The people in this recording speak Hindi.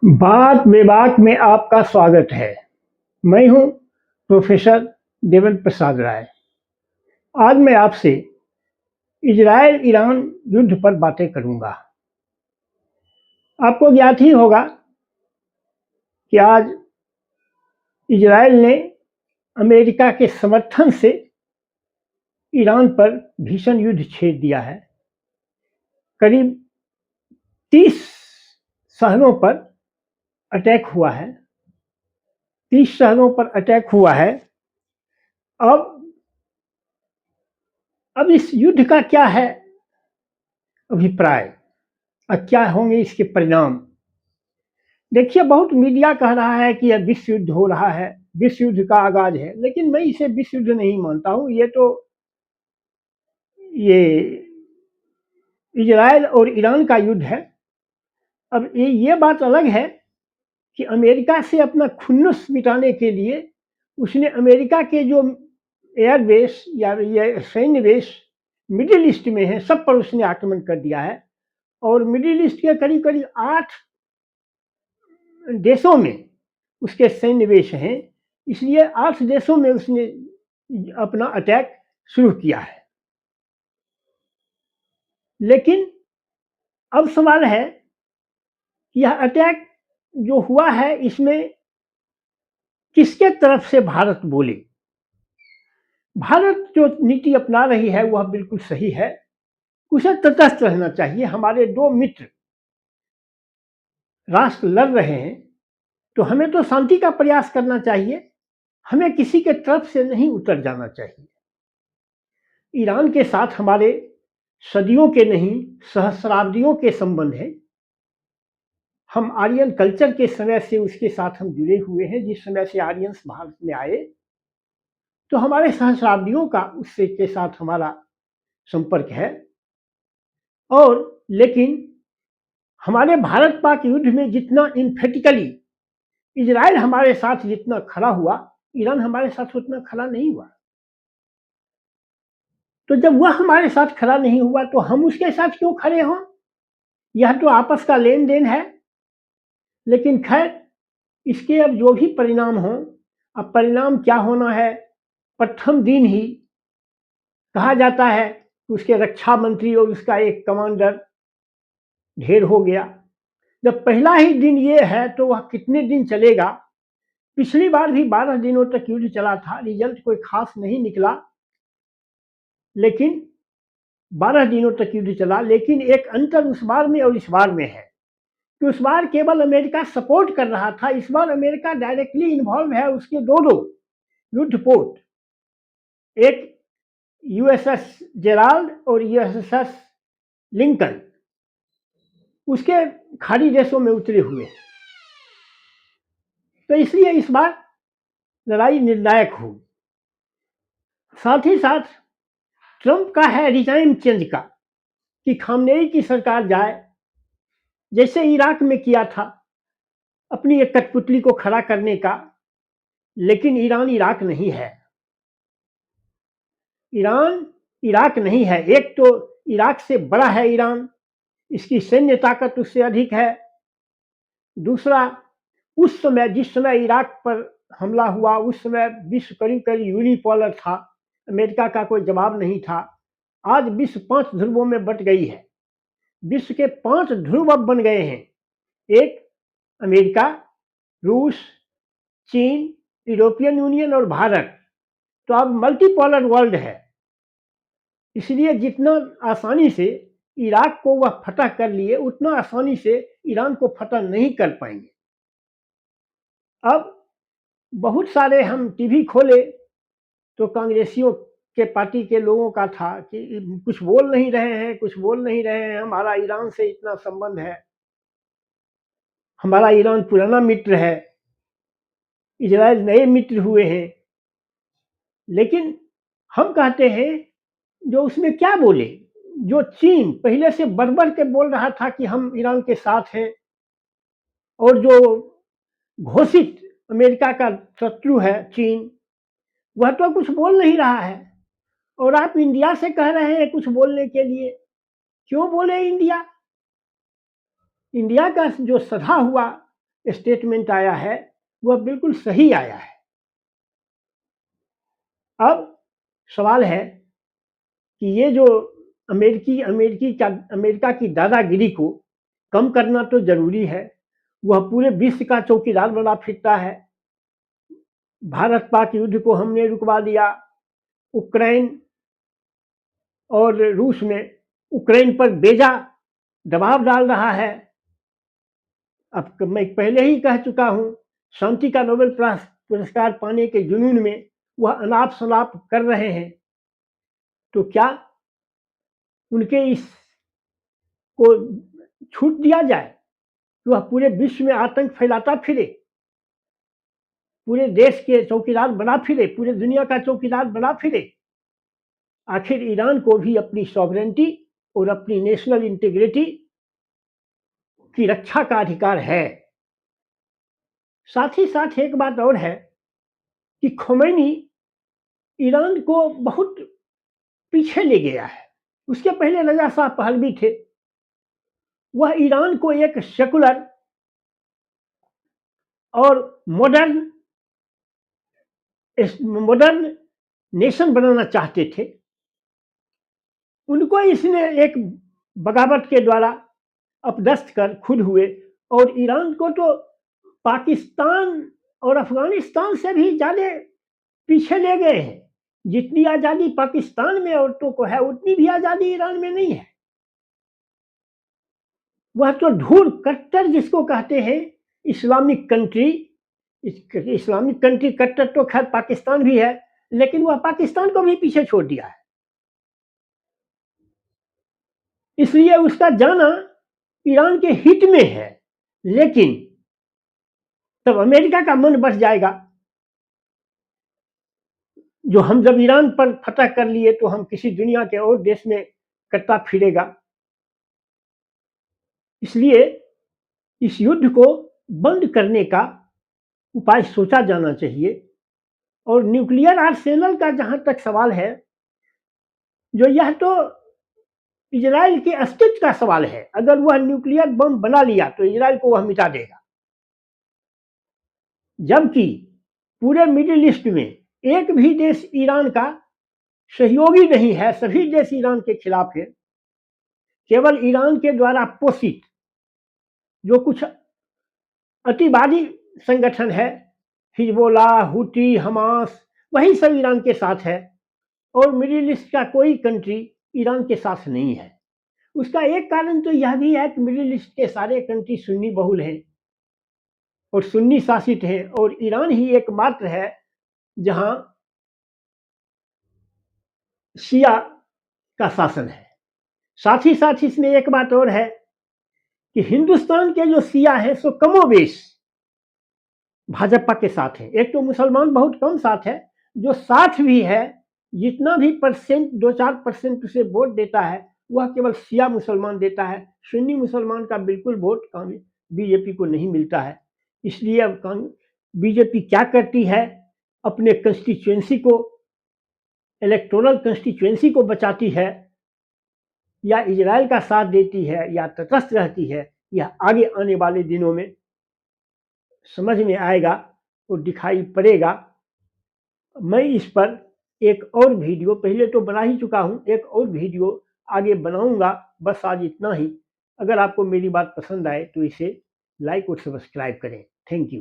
बात बेबाक में आपका स्वागत है। मैं हूं प्रोफेसर देवेंद्र प्रसाद राय। आज मैं आपसे इजराइल ईरान युद्ध पर बातें करूंगा। आपको ज्ञात ही होगा कि आज इजराइल ने अमेरिका के समर्थन से ईरान पर भीषण युद्ध छेड़ दिया है। करीब 30 शहरों पर अटैक हुआ है। 30 शहरों पर अटैक हुआ है। अब अब इस युद्ध का क्या है अभिप्राय और क्या होंगे इसके परिणाम? देखिए, बहुत मीडिया कह रहा है कि यह विश्व युद्ध हो रहा है, विश्व युद्ध का आगाज है, लेकिन मैं इसे विश्व युद्ध नहीं मानता हूं। ये इजराइल और ईरान का युद्ध है। अब ये बात अलग है कि अमेरिका से अपना खुन्नस मिटाने के लिए उसने अमेरिका के जो एयरबेस या ये सैन्य बेस मिडिल ईस्ट में है, सब पर उसने आक्रमण कर दिया है। और मिडिल ईस्ट के करीब करीब 8 देशों में उसके सैन्य बेस हैं। इसलिए 8 देशों में उसने अपना अटैक शुरू किया है। लेकिन अब सवाल है कि यह अटैक जो हुआ है इसमें किसके तरफ से भारत बोले? भारत जो नीति अपना रही है वह बिल्कुल सही है। उसे तटस्थ रहना चाहिए। हमारे दो मित्र राष्ट्र लड़ रहे हैं तो हमें तो शांति का प्रयास करना चाहिए। हमें किसी के तरफ से नहीं उतर जाना चाहिए। ईरान के साथ हमारे सदियों के नहीं सहस्राब्दियों के संबंध हैं। हम आर्यन कल्चर के समय से उसके साथ हम जुड़े हुए हैं। जिस समय से आर्यंस भारत में आए तो हमारे सहस्राब्दियों का उससे के साथ हमारा संपर्क है। और लेकिन हमारे भारत पाक युद्ध में जितना इम्फेटिकली इजराइल हमारे साथ जितना खड़ा हुआ, ईरान हमारे साथ उतना खड़ा नहीं हुआ। तो जब वह हमारे साथ खड़ा नहीं हुआ तो हम उसके साथ क्यों खड़े हों? यह तो आपस का लेन देन है। लेकिन खैर, इसके अब जो भी परिणाम हो, अब परिणाम क्या होना है, प्रथम दिन ही कहा जाता है कि उसके रक्षा मंत्री और उसका एक कमांडर ढेर हो गया। जब पहला ही दिन ये है तो वह कितने दिन चलेगा? पिछली बार भी 12 दिनों तक युद्ध चला था। रिजल्ट कोई खास नहीं निकला, लेकिन 12 दिनों तक युद्ध चला। लेकिन एक अंतर उस बार में और इस बार में है कि उस बार केवल अमेरिका सपोर्ट कर रहा था। इस बार अमेरिका डायरेक्टली इन्वॉल्व है। उसके दो युद्ध पोत, एक यूएसएस जेराल्ड और यूएसएस लिंकन, उसके खाड़ी देशों में उतरे हुए। तो इसलिए इस बार लड़ाई निर्णायक होगी। साथ ही साथ ट्रंप का है रिजाइम चेंज का, कि खामनेई की सरकार जाए, जैसे इराक में किया था अपनी एक कठपुतली को खड़ा करने का। लेकिन ईरान इराक नहीं है। ईरान इराक नहीं है। एक तो इराक से बड़ा है ईरान, इसकी सैन्य ताकत उससे अधिक है। दूसरा, उस समय जिस समय इराक पर हमला हुआ उस समय विश्व करीब करीब यूनिपोलर था। अमेरिका का कोई जवाब नहीं था। आज विश्व 5 ध्रुवों में बट गई है। विश्व के 5 ध्रुव अब बन गए हैं। एक अमेरिका, रूस, चीन, यूरोपियन यूनियन और भारत। तो अब मल्टीपोलर वर्ल्ड है। इसलिए जितना आसानी से इराक को वह फतह कर लिए, उतना आसानी से ईरान को फतह नहीं कर पाएंगे। अब बहुत सारे हम टीवी खोले तो कांग्रेसियों के पार्टी के लोगों का था कि कुछ बोल नहीं रहे हैं, कुछ बोल नहीं रहे हैं, हमारा ईरान से इतना संबंध है, हमारा ईरान पुराना मित्र है, इजराइल नए मित्र हुए हैं। लेकिन हम कहते हैं जो उसमें क्या बोले, जो चीन पहले से बढ़ के बोल रहा था कि हम ईरान के साथ हैं, और जो घोषित अमेरिका का शत्रु है चीन, वह तो कुछ बोल नहीं रहा है। और आप इंडिया से कह रहे हैं कुछ बोलने के लिए। क्यों बोले इंडिया? इंडिया का जो सधा हुआ स्टेटमेंट आया है वह बिल्कुल सही आया है। अब सवाल है कि ये जो अमेरिका की दादागिरी को कम करना तो जरूरी है। वह पूरे विश्व का चौकीदार बना फिरता है। भारत पाक युद्ध को हमने रुकवा दिया। उक्रेन और रूस ने उक्रेन पर बेजा दबाव डाल रहा है। अब मैं पहले ही कह चुका हूं, शांति का नोबेल पुरस्कार पाने के जुनून में वह अनाप शनाप कर रहे हैं। तो क्या उनके इस को छूट दिया जाए कि वह पूरे विश्व में आतंक फैलाता फिरे, पूरे देश के चौकीदार बना फिरे, पूरे दुनिया का चौकीदार बना फिरे? आखिर ईरान को भी अपनी सॉवरेंटी और अपनी नेशनल इंटीग्रिटी की रक्षा का अधिकार है। साथ ही साथ एक बात और है कि खोमैनी ईरान को बहुत पीछे ले गया है। उसके पहले रजा शाह पहलवी थे। वह ईरान को एक सेकुलर और मॉडर्न नेशन बनाना चाहते थे। उनको इसने एक बगावत के द्वारा अपदस्थ कर खुद हुए और ईरान को तो पाकिस्तान और अफगानिस्तान से भी ज्यादा पीछे ले गए हैं। जितनी आजादी पाकिस्तान में औरतों को है उतनी भी आजादी ईरान में नहीं है। वह तो धूल कट्टर जिसको कहते हैं इस्लामिक कंट्री, इस्लामिक कंट्री कट्टर तो खैर पाकिस्तान भी है, लेकिन वह पाकिस्तान को भी पीछे छोड़ दिया है। इसलिए उसका जाना ईरान के हित में है। लेकिन तब अमेरिका का मन बढ़ जाएगा, जो हम जब ईरान पर फतह कर लिए तो हम किसी दुनिया के और देश में करता फिरेगा। इसलिए इस युद्ध को बंद करने का उपाय सोचा जाना चाहिए। और न्यूक्लियर आर्सेनल का जहां तक सवाल है, जो यह तो इजराइल के अस्तित्व का सवाल है। अगर वह न्यूक्लियर बम बना लिया तो इजराइल को वह मिटा देगा। जबकि पूरे मिडिल ईस्ट में एक भी देश ईरान का सहयोगी नहीं है, सभी देश ईरान के खिलाफ है। केवल ईरान के द्वारा पोषित जो कुछ अतिवादी संगठन है, हिजबुल्ला, हुती, हमास, वही सब ईरान के साथ है। और मिडिल ईस्ट का कोई कंट्री ईरान के साथ नहीं है। उसका एक कारण तो यह भी है कि मिडिल ईस्ट के सारे कंट्री सुन्नी बहुल हैं और सुन्नी शासित हैं, और ईरान ही एकमात्र है जहां शिया का शासन है। साथ ही साथ इसमें एक बात और है कि हिंदुस्तान के जो शिया हैं सो कमोबेश भाजपा के साथ है। एक तो मुसलमान बहुत कम साथ है, जो साथ भी है जितना भी परसेंट 2-4% उसे वोट देता है वह केवल शिया मुसलमान देता है। सुन्नी मुसलमान का बिल्कुल वोट बीजेपी को नहीं मिलता है। इसलिए अब बीजेपी क्या करती है, अपने कंस्टिट्यूएंसी को, इलेक्टोरल कंस्टिट्यूएंसी को बचाती है, या इजराइल का साथ देती है, या तटस्थ रहती है, यह आगे आने वाले दिनों में समझ में आएगा और दिखाई पड़ेगा। मैं इस पर एक और वीडियो पहले तो बना ही चुका हूं, एक और वीडियो आगे बनाऊंगा। बस आज इतना ही। अगर आपको मेरी बात पसंद आए तो इसे लाइक और सब्सक्राइब करें। Thank you.